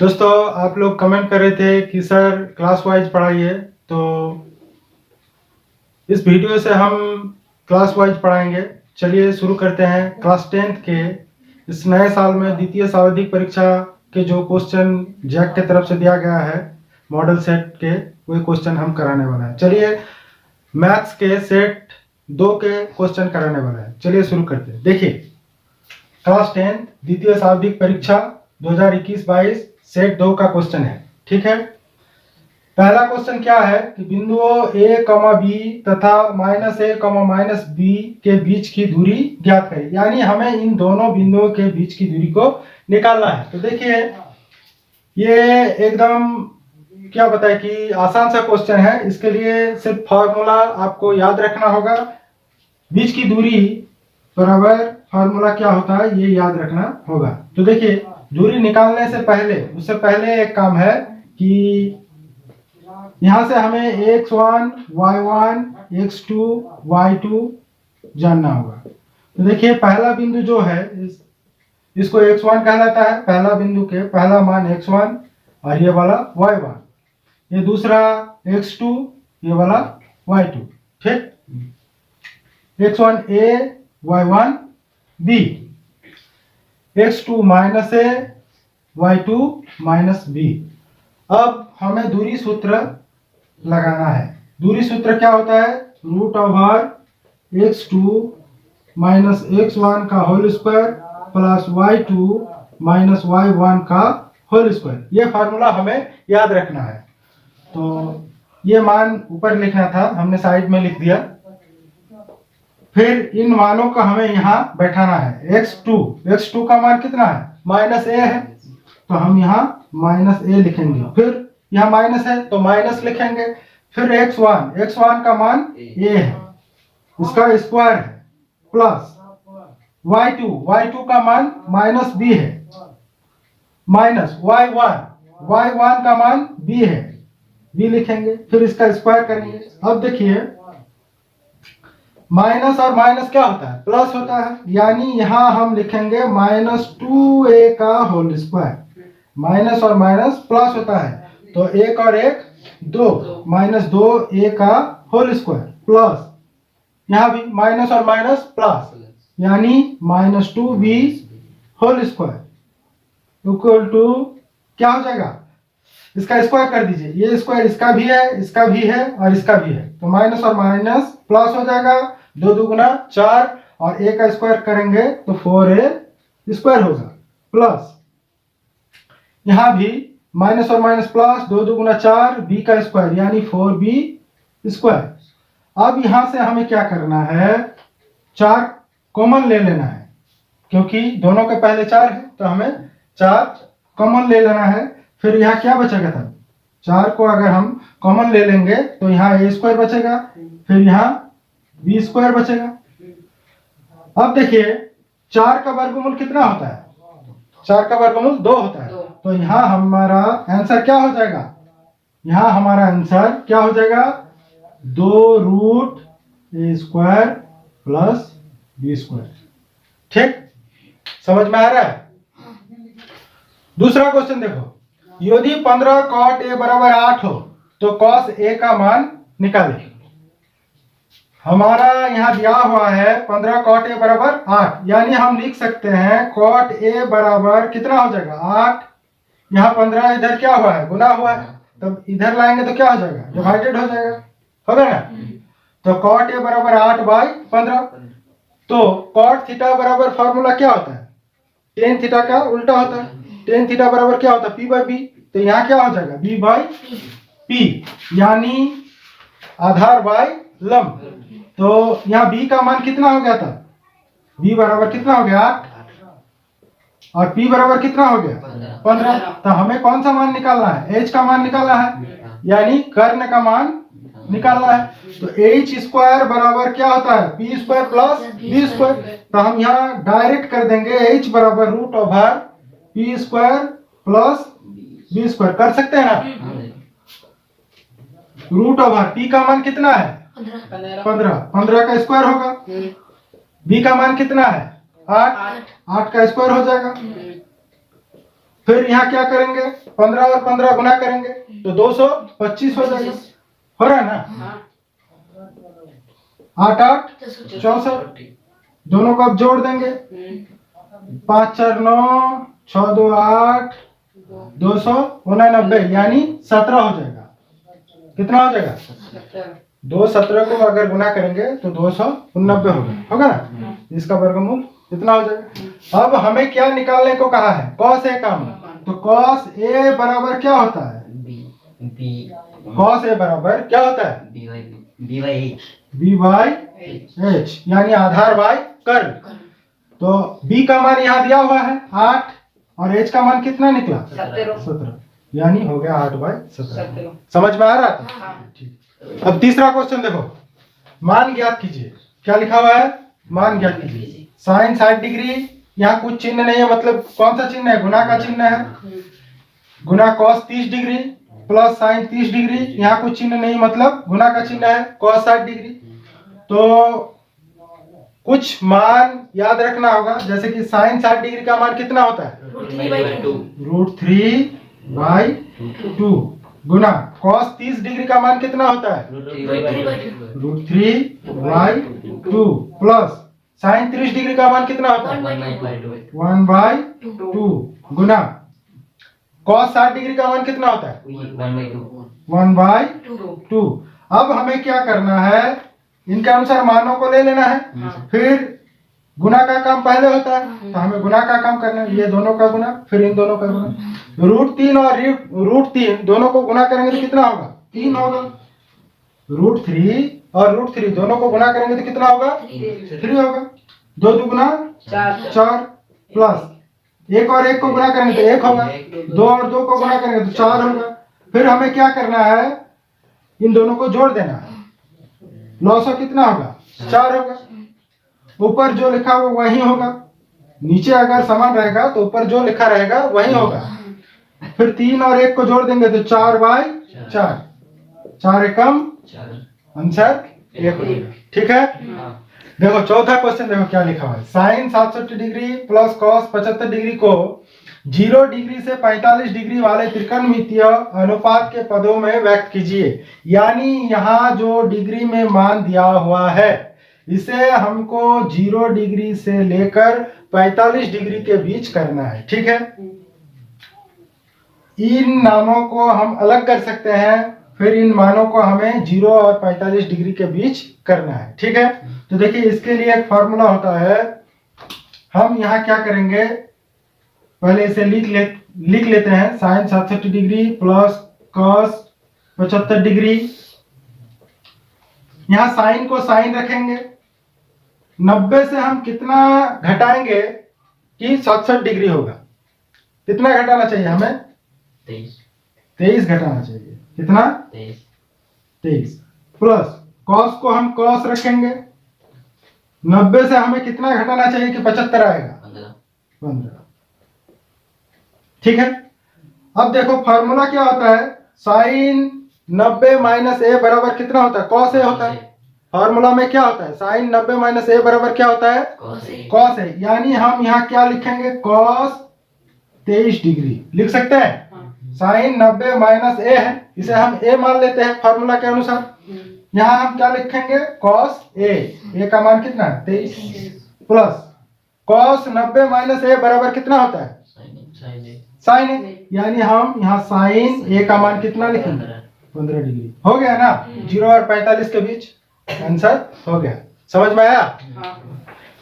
दोस्तों, आप लोग कमेंट कर रहे थे कि सर क्लास वाइज पढ़ाइए, तो इस वीडियो से हम क्लास वाइज पढ़ाएंगे। चलिए शुरू करते हैं। क्लास 10th के इस नए साल में द्वितीय स्वावधिक परीक्षा के जो क्वेश्चन जैक के तरफ से दिया गया है मॉडल सेट के, वही क्वेश्चन हम कराने वाला है। चलिए मैथ्स के सेट 2 के क्वेश्चन कराने वाला है। चलिए शुरू करते हैं। देखिए, क्लास 10 द्वितीय स्वावधिक परीक्षा 2021-22 सेट 2 का क्वेश्चन है। ठीक है, पहला क्वेश्चन क्या है कि बिंदुओं a, b तथा -a, -b के बीच की दूरी ज्ञात करें। यानी हमें इन दोनों बिंदुओं के बीच की दूरी को निकालना है। तो देखिए, ये एकदम क्या बताए कि आसान सा क्वेश्चन है। इसके लिए सिर्फ फॉर्मूला आपको याद रखना होगा। बीच की दूरी बराबर फॉर्मूला क्या होता है ये याद रखना होगा। तो देखिए, दूरी निकालने से पहले उससे पहले एक काम है कि यहां से हमें x1, y1, x2, y2 जानना होगा। तो देखिए, पहला बिंदु जो है इसको x1 कहलाता है। पहला बिंदु के पहला मान x1 और ये वाला y1, ये दूसरा x2, ये वाला y2। ठीक, x1 a, y1 b, x2 -a, y2 -b। अब हमें दूरी सूत्र लगाना है। दूरी सूत्र क्या होता है? √x2 - x1 का whole square plus y2 - y1 का होल स्क्वायर। ये फार्मूला हमें याद रखना है। तो ये मान ऊपर लिखना था, हमने साइड में लिख दिया। फिर इन मानों का हमें यहाँ बैठाना है। x2 का मान कितना है? -a है, तो हम यहाँ -a लिखेंगे। फिर यहाँ माइनस है तो माइनस लिखेंगे। फिर x1 का मान a है, उसका स्क्वायर है, प्लस y2 का मान -b है, माइनस y1 का मान b है, b लिखेंगे। फिर इसका स्क्वायर करेंगे। अब देखिए, माइनस और माइनस क्या होता है? प्लस होता है। यानी यहां हम लिखेंगे -2a का होल स्क्वायर। माइनस और माइनस प्लस होता है, तो 1 और 1 2, -2a का होल स्क्वायर प्लस यहां भी माइनस और माइनस प्लस, यानी -2b whole square equal to क्या हो जाएगा? इसका स्क्वायर कर दीजिए। ये स्क्वायर इसका भी है, इसका भी है और इसका भी है, तो माइनस और माइनस प्लस हो जाएगा। 2 दूगुना 4 और a का स्क्वायर करेंगे तो 4a स्क्वायर होगा, प्लस यहां भी माइनस और माइनस प्लस, 2 दूगुना 4, b का स्क्वायर यानी 4b स्क्वायर। अब यहां से हमें क्या करना है? 4 कॉमन ले लेना है, क्योंकि दोनों के पहले 4 है, तो हमें 4 कॉमन ले लेना है। फिर यहाँ क्या बचेगा? तब 4 को अगर हम कॉमन ले लेंगे तो यहाँ a स्क्वायर बचेगा, फिर यहाँ b स्क्वायर बचेगा। अब देखिए, 4 का वर्गमूल कितना होता है? 4 का वर्गमूल 2 होता है, तो यहाँ हमारा आंसर क्या हो जाएगा? यहाँ हमारा आंसर क्या हो जाएगा? 2√a square plus b square. ठीक, समझ में आ रहा है? दूसरा क्वेश्चन देखो, यदि 15 cot a बराबर 8 हो तो cos a का मान निकालें। हमारा यहाँ दिया हुआ है 15 cot a बराबर 8, यानी हम लिख सकते हैं cot a बराबर कितना हो जाएगा? 8। यहाँ 15 इधर क्या हुआ है? गुना हुआ है, तब इधर लाएंगे तो क्या हो जाएगा? डिवाइडेड हो जाएगा, होगा ना? तो cot a बराबर 8/15। तो cot थीटा बराबर फॉर्मूला क्या होता है? tan थीटा का उल्टा होता है। tan थीटा बराबर क्या होता है? p/b। तो यहाँ क्या हो जाएगा? b/p, यानी आधार बाय लंब। तो यहाँ b का मान कितना हो गया था? b बराबर कितना हो गया? 8, और p बराबर कितना हो गया? 15। तो हमें कौन सा मान निकालना है? h का मान निकालना है, यानी कर्ण का मान निकालना है। तो h स्क्वायर बराबर क्या होता है? p square plus b square. तो हम यहाँ डायरेक्ट कर देंगे h बराबर √p square plus b square. कर सकते हैं ना? √p का मान कितना है? 15 का स्क्वायर होगा। b का मान कितना है? 8 का स्क्वायर हो जाएगा। फिर यहाँ क्या करेंगे, 15 और 15 गुना करेंगे तो 225 हो जाएगा। हो रहा है ना? 8 8 64, दोनों को अब जोड़ देंगे। 5 4 9, 6 2 8, 289, यानी 17 हो जाएगा। कितना हो जाएगा? 217 को अगर गुना करेंगे तो 289 होगा ना? इसका वर्गमूल इतना हो जाएगा। अब हमें क्या निकालने को कहा है? कॉस ए का मान। तो कॉस ए बराबर क्या होता है? कॉस ए बराबर क्या होता है? बी बाई एच, यानी आधार बाई कर्ल। तो बी का मान यहाँ दिया हुआ है 8 और एच का मान कितना निकला? 17, यानी हो गया 8/17। समझ में आ रहा था? ठीक। अब तीसरा क्वेश्चन देखो, मान ज्ञात कीजिए। क्या लिखा हुआ है? मान ज्ञात कीजिए। साइन 60 डिग्री, यहाँ कुछ चिन्ह नहीं है, मतलब कौन सा चिन्ह है? गुना का चिन्ह है। गुना cos 30 degree plus sine 30 degree, यहाँ कुछ चिन्ह नहीं, मतलब गुना का चिन्ह है कॉस 60 डिग्री। तो कुछ मान याद रखना होगा, जैसे कि साइन 60 डिग्री का मान कितना होता है? √3/2 गुना कॉस 30 डिग्री का मान कितना होता है? √3/2 प्लस साइन 30 डिग्री का मान कितना होता है? 1/2 गुना कॉस 60 डिग्री का मान कितना होता है? 1/2। अब हमें क्या करना है? इनके अनुसार मानों को ले लेना है, फिर गुना का काम पहले होता है तो हमें गुना का काम करना है। ये दोनों का गुना, फिर इन दोनों का गुना। √3 और √3 दोनों को गुना करेंगे तो कितना होगा? 3 होगा। √3 और √3 दोनों को गुना करेंगे तो कितना होगा? 3 होगा। 2 2 4 प्लस 1 और 1 को गुना करेंगे तो 1 होगा। 2 और 2 को गुना करेंगे तो 4 होगा। फिर हमें क्या करना है? इन दोनों को जोड़ देना है। 900 कितना होगा? 4 होगा। ऊपर जो लिखा होगा वही होगा, नीचे अगर समान रहेगा तो ऊपर जो लिखा रहेगा वही होगा। फिर 3 और 1 को जोड़ देंगे तो 4/4, 4 एकम आंसर 1। ठीक है। देखो चौथा क्वेश्चन, देखो क्या लिखा हुआ है। Sine 67 degree plus cos 75 degree को 0 डिग्री से 45 डिग्री वाले त्रिकोणमितीय अनुपात के पदों में व्यक्त कीजिए। यानी यहाँ जो डिग्री में मान दिया हुआ है, इसे हमको 0 डिग्री से लेकर 45 डिग्री के बीच करना है। ठीक है। इन नामों को हम अलग कर सकते हैं, फिर इन मानों को हमें 0 और 45 डिग्री के बीच करना है। ठीक है। तो देखिए इसके लिए एक फॉर्मूला होता है। हम यहाँ क्या करेंगे, पहले इसे लिख लेते हैं। Sine 67 degree plus cos 75 degree. यहाँ साइन को साइन रखेंगे। 90 से हम कितना घटाएंगे कि 67 डिग्री होगा? कितना घटाना चाहिए हमें? 23 घटाना चाहिए। कितना? 23 प्लस कॉस को हम कॉस रखेंगे। 90 से हमें कितना घटाना चाहिए कि 75 आएगा? 15। ठीक है। अब देखो फॉर्मूला क्या होता है? साइन 90 माइनस ए बराबर कितना होता है? कॉस ए होता है। फॉर्मूला में क्या होता है? साइन 90 माइनस ए बराबर क्या होता है? Cos A. यानी हम यहाँ क्या लिखेंगे? कॉस 23 डिग्री लिख सकते हैं। साइन 90 माइनस ए है, इसे हम ए मान लेते हैं फॉर्मूला के अनुसार। यहाँ हम क्या लिखेंगे? Cos A. ए का मान कितना है? 23 प्लस कॉस 90 माइनस ए बराबर कितना होता है? साइन ए। यानी हम यहाँ साइन ए का मान कितना लिखेंगे? 15 डिग्री। हो गया ना? 0 और 45 के बीच आंसर हो गया। समझ में आया?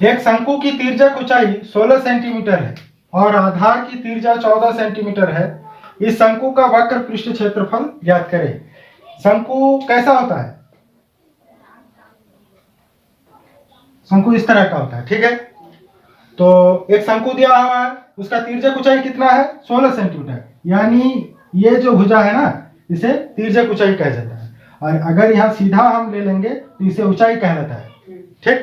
एक शंकु की तिर्यक ऊंचाई 16 सेंटीमीटर है और आधार की तिर्यता 14 सेंटीमीटर है। इस शंकु का वक्र पृष्ठ क्षेत्रफल ज्ञात करें। शंकु कैसा होता है? शंकु इस तरह का होता है। ठीक है। तो एक शंकु दिया हुआ है, उसका तिर्यक ऊंचाई कितना है? 16 सेंटीमीटर। यानी ये जो भुजा है ना, इसे तिर्यक ऊंचाई कहा जाता है। और अगर यहाँ सीधा हम ले लेंगे तो इसे ऊंचाई कहलाता है। ठीक।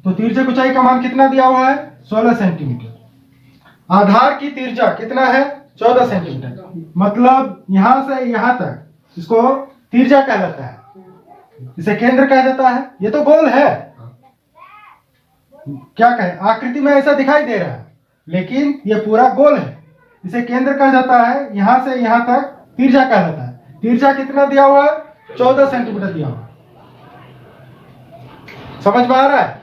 तो तिर्यक ऊंचाई का मान कितना दिया हुआ है? 16 सेंटीमीटर। आधार की तिर्यता कितना है? 14 सेंटीमीटर। मतलब यहां से यहां तक इसको तिर्यक कहलाता है, इसे केंद्र कहा जाता है। ये तो गोल है, क्या कहें, आकृति में ऐसा दिखाई दे रहा है, लेकिन ये पूरा गोल है। इसे केंद्र कहा जाता है, यहां से यहां तक तिर्जा कहा जाता है। तिर्जा कितना दिया हुआ है? 14 सेंटीमीटर दिया हुआ है। समझ में आ रहा है?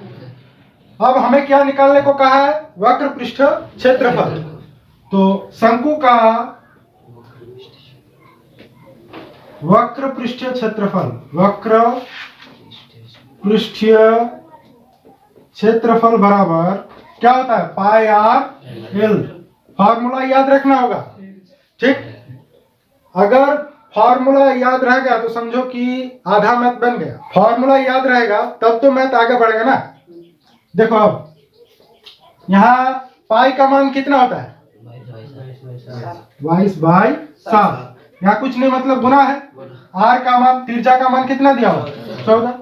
अब हमें क्या निकालने को कहा है? वक्र पृष्ठ क्षेत्रफल। तो शंकु का वक्र पृष्ठीय क्षेत्रफल, वक्र पृष्ठीय क्षेत्रफल बराबर क्या होता है? पाई आर एल। फॉर्मूला याद रखना होगा, ठीक? अगर फॉर्मूला याद रह गया तो समझो कि आधा मैथ बन गया। फॉर्मूला याद रहेगा तब तो मैथ आगे बढ़ेगा ना। देखो अब यहाँ पाई का मान कितना होता है? 22/7। यहाँ कुछ नहीं, मतलब गुना है। आर का मान, तिर्जा का मान कितना दिया हुआ? 14।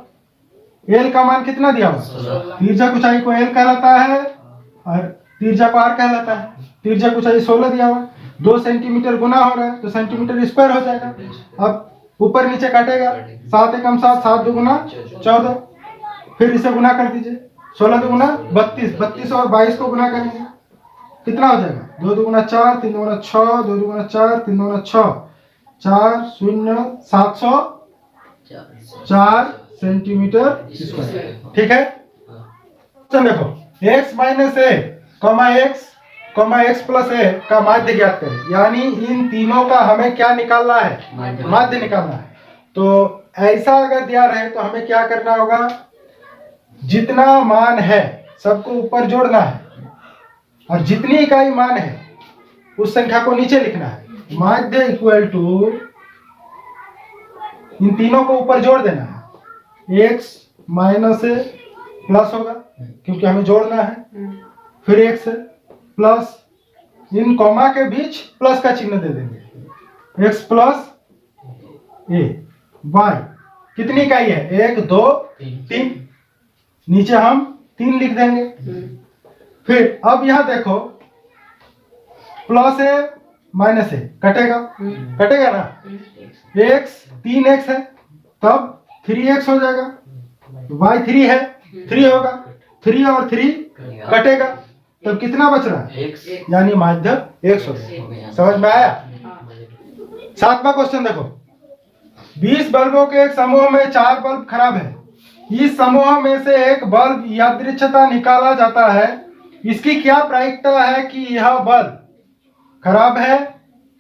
एल का मान कितना दिया हुआ? तिर्जा ऊंचाई को एल कहलाता है और तिर्जा को आर कहलाता है। तिर्जा ऊंचाई 16 दिया हुआ, 2 सेंटीमीटर गुना हो रहा है तो सेंटीमीटर स्क्वायर हो जाएगा। अब ऊपर नीचे काटेगा, 7 एकम 7, 7 दुगुना 14। फिर इसे गुना कर दीजिए, 16 दुगुना 32, 32 और 22 को गुना करेंगे कितना हो जाएगा? 2 दुगुना 4, 3 दुगुना 6, 2 दुगुना 4, 3 दुगुना 6, 4 0 704 सेंटीमीटर स्क्वायर। ठीक है, तो देखो x माइनस ए कॉमा एक्स प्लस ए का माध्य ज्ञात करें। यानी इन तीनों का हमें क्या निकालना है? माध्य निकालना है। तो ऐसा अगर दिया रहे तो हमें क्या करना होगा? जितना मान है सबको ऊपर जोड़ना है और जितनी इकाई मान है उस संख्या को नीचे लिखना है। माध्य इक्वल टू इन तीनों को ऊपर जोड़ देना है। x माइनस ए प्लस होगा क्योंकि हमें जोड़ना है, फिर x प्लस इन कॉमा के बीच प्लस का चिन्ह दे देंगे, x प्लस ए y। कितनी इकाई है? 1 2 3, नीचे हम 3 लिख देंगे। फिर अब यहां देखो प्लस ए माइनस ए कटेगा ना। x 3x है तब 3x हो जाएगा, y 3 है 3 होगा, 3 और 3 कटेगा तब कितना बच रहा है? यानी माध्य x हो गया। समझ में आया? 7वां क्वेश्चन देखो, 20 बल्बों के एक समूह में 4 बल्ब खराब है। इस समूह में से एक बल्ब यादृच्छता निकाला जाता है। इसकी क्या प्रायिकता है कि यह बल्ब खराब है,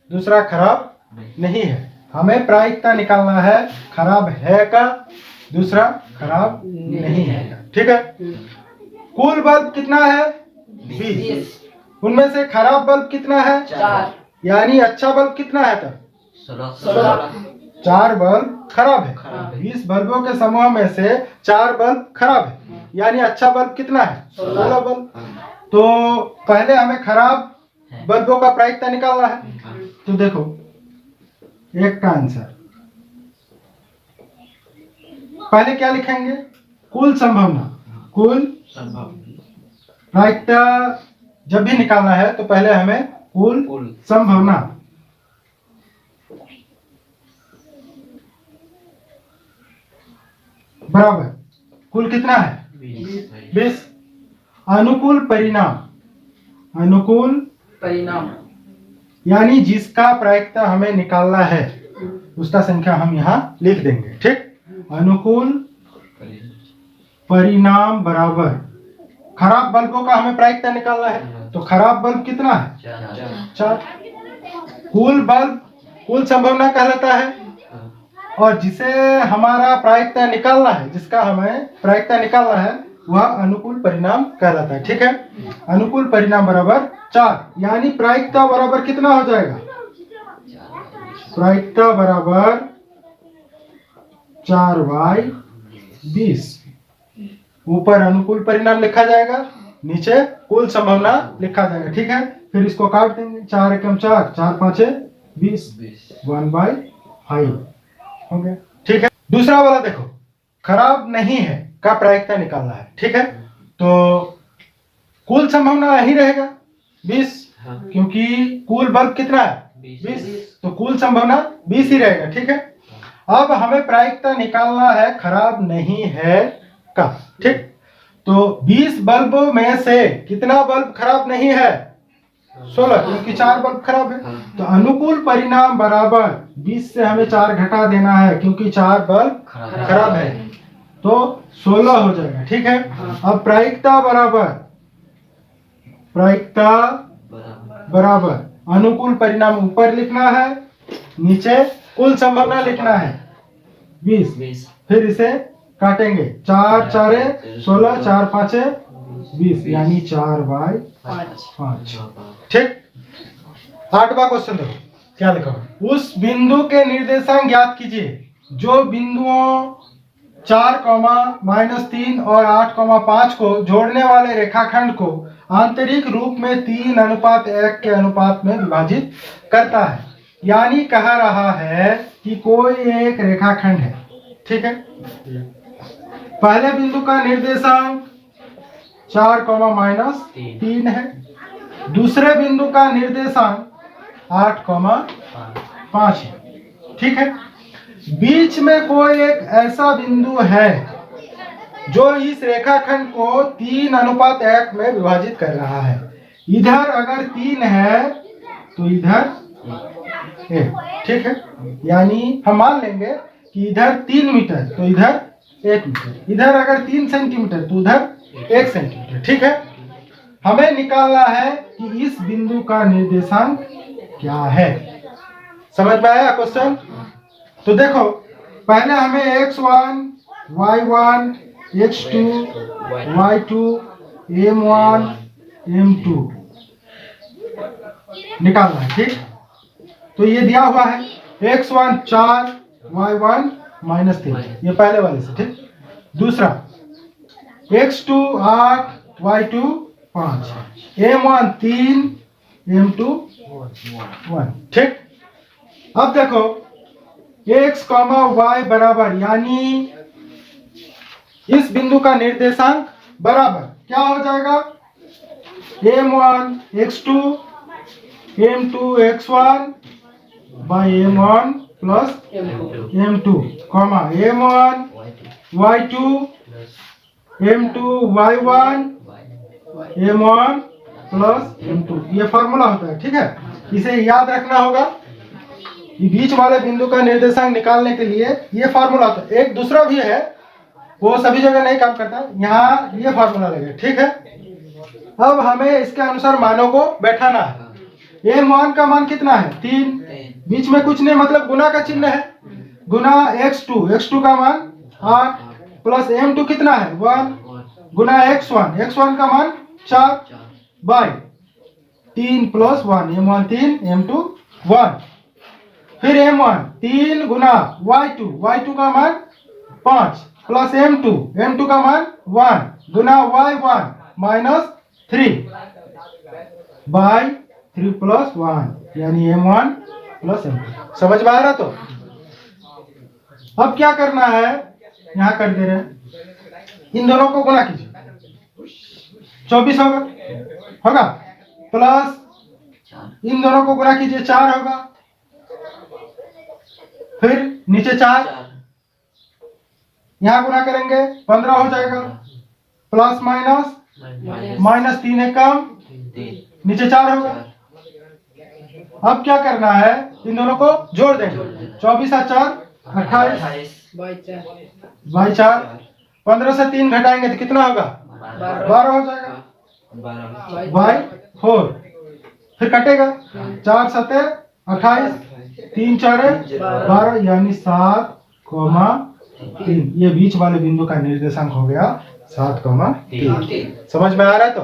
दूसरा खराब नहीं है? हमें प्रायिकता निकालना है खराब है का, दूसरा खराब नहीं है। ठीक है, कुल बल्ब कितना है? 20। उनमें से खराब बल्ब कितना है? 4। यानी अच्छा बल्ब कितना है तब? 16। 4 बल्ब खराब है। 20 बल्बों के समूह में से 4 बल्ब खराब है, यानी अच्छा बल्ब कितना है? 16 बल्ब। तो पहले हमें खराब बल्बों का प्रायिकता निकालना है। तो देखो एक का आंसर पहले क्या लिखेंगे? कुल संभावना। कुल प्रायिकता जब भी निकालना है तो पहले हमें कुल संभावना बराबर कुल कितना है? 20। अनुकूल परिणाम यानी जिसका प्रायिकता हमें निकालना है उसका संख्या हम यहाँ लिख देंगे। ठीक, अनुकूल परिणाम बराबर खराब बल्बों का हमें प्रायिकता निकालना है। तो खराब बल्ब कितना है? 4। कुल संभावना कहलाता है और जिसे हमारा प्रायिकता निकालना है, जिसका हमें प्रायिकता निकालना है वह अनुकूल परिणाम कहलाता है। ठीक है, अनुकूल परिणाम बराबर 4, यानी प्रायिकता बराबर कितना हो जाएगा? प्रायिकता बराबर 4/20। ऊपर अनुकूल परिणाम लिखा जाएगा, नीचे कुल संभावना लिखा जाएगा। ठीक है, फिर इसको काट देंगे, 4 एकम 4, 4 5 20, 1/5 हो गया। ठीक है, दूसरा वाला देखो, खराब नहीं है का प्रायिकता निकालना है। ठीक है, तो कुल संभावना यही रहेगा 20, क्योंकि कुल बल्ब कितना है? 20, तो कुल संभावना 20 ही रहेगा। ठीक है, अब हमें प्रायिकता निकालना है खराब नहीं है का। ठीक, तो 20 बल्बों में से कितना बल्ब खराब नहीं है? 16, क्योंकि 4 बल्ब खराब है। तो अनुकूल परिणाम बराबर 20 से हमें 4 घटा देना है, क्योंकि 4 बल्ब खराब है, तो 16 हो जाएगा। ठीक है। अब प्रायिकता बराबर अनुकूल परिणाम ऊपर लिखना है, नीचे कुल संभावना लिखना है 20। फिर इसे काटेंगे, 4 4 16, 4 5 20, यानी 4/5। ठीक। 8वां क्वेश्चन देखो क्या लिखा है। उस बिंदु के निर्देशांक ज्ञात कीजिए जो बिंदुओं 4, -3 और 8,5 को जोड़ने वाले रेखाखंड को आंतरिक रूप में 3:1 के अनुपात में विभाजित करता है। यानी कह रहा है कि कोई एक रेखाखंड है। ठीक है। पहले बिंदु का निर्देशांक 4, -3 है। दूसरे बिंदु का निर्देशांक 8,5 है। ठीक है। बीच में कोई एक ऐसा बिंदु है जो इस रेखाखंड को 3:1 में विभाजित कर रहा है। इधर अगर 3 है तो इधर 1। ठीक है। यानी हम मान लेंगे कि इधर 3 मीटर तो इधर 1 मीटर, इधर अगर 3 सेंटीमीटर तो उधर 1 सेंटीमीटर। ठीक है। हमें निकालना है कि इस बिंदु का निर्देशांक क्या है। समझ में आया क्वेश्चन? तो देखो, पहले हमें x1, y1, x2, y2, m1, m2 निकालना है। ठीक। तो ये दिया हुआ है x1 4, y1 -3, ये पहले वाले से। ठीक। दूसरा x2 8, y2 5, m1 3, m2 1। ठीक। अब देखो x, y बराबर, यानी इस बिंदु का निर्देशांक बराबर क्या हो जाएगा, m1 x2 m2 x1 by m1 plus m2, m1 y2 m2 y1 m1 plus m2, ये फॉर्मूला होता है। ठीक है। इसे याद रखना होगा। ये बीच वाले बिंदु का निर्देशांक निकालने के लिए ये फॉर्मूला होता है। एक दूसरा भी है, वो सभी जगह नहीं काम करता, यहाँ ये फॉर्मूला लगेगा। ठीक है। अब हमें इसके अनुसार मानों को बैठाना है। m1 का मान कितना है, 3, बीच में कुछ नहीं, मतलब गुना का चिन्ह है, गुना x2 का मान 8 प्लस m2 कितना है 1 गुना x1 का मान 4 बाय 3 प्लस 1, m1 3 m2 1। फिर m1 3 गुना y2 का मान 5 प्लस m2 का मान 1 गुना y1 माइनस 3 बाय 3 प्लस 1, यानी m1 प्लस m2। समझ में आ रहा? तो अब क्या करना है, यहाँ कर दे रहे हैं, इन दोनों को गुना कीजिए, 24 होगा प्लस इन दोनों को गुना कीजिए, 4 होगा, फिर नीचे 4, यहाँ गुना करेंगे 15 हो जाएगा, प्लस माइनस 3 है कम, नीचे 4 होगा। अब क्या करना है, इन दोनों को जोड़ देंगे, 24 और 4 28 बाई 4, 15 से 3 घटाएंगे तो कितना होगा, 12 हो जाएगा बाई 4, फिर कटेगा 4 7 28, 3 4 12, यानी 7,3। ये बीच वाले बिंदु का निर्देशांक हो गया 7,3। समझ में आ रहा है? तो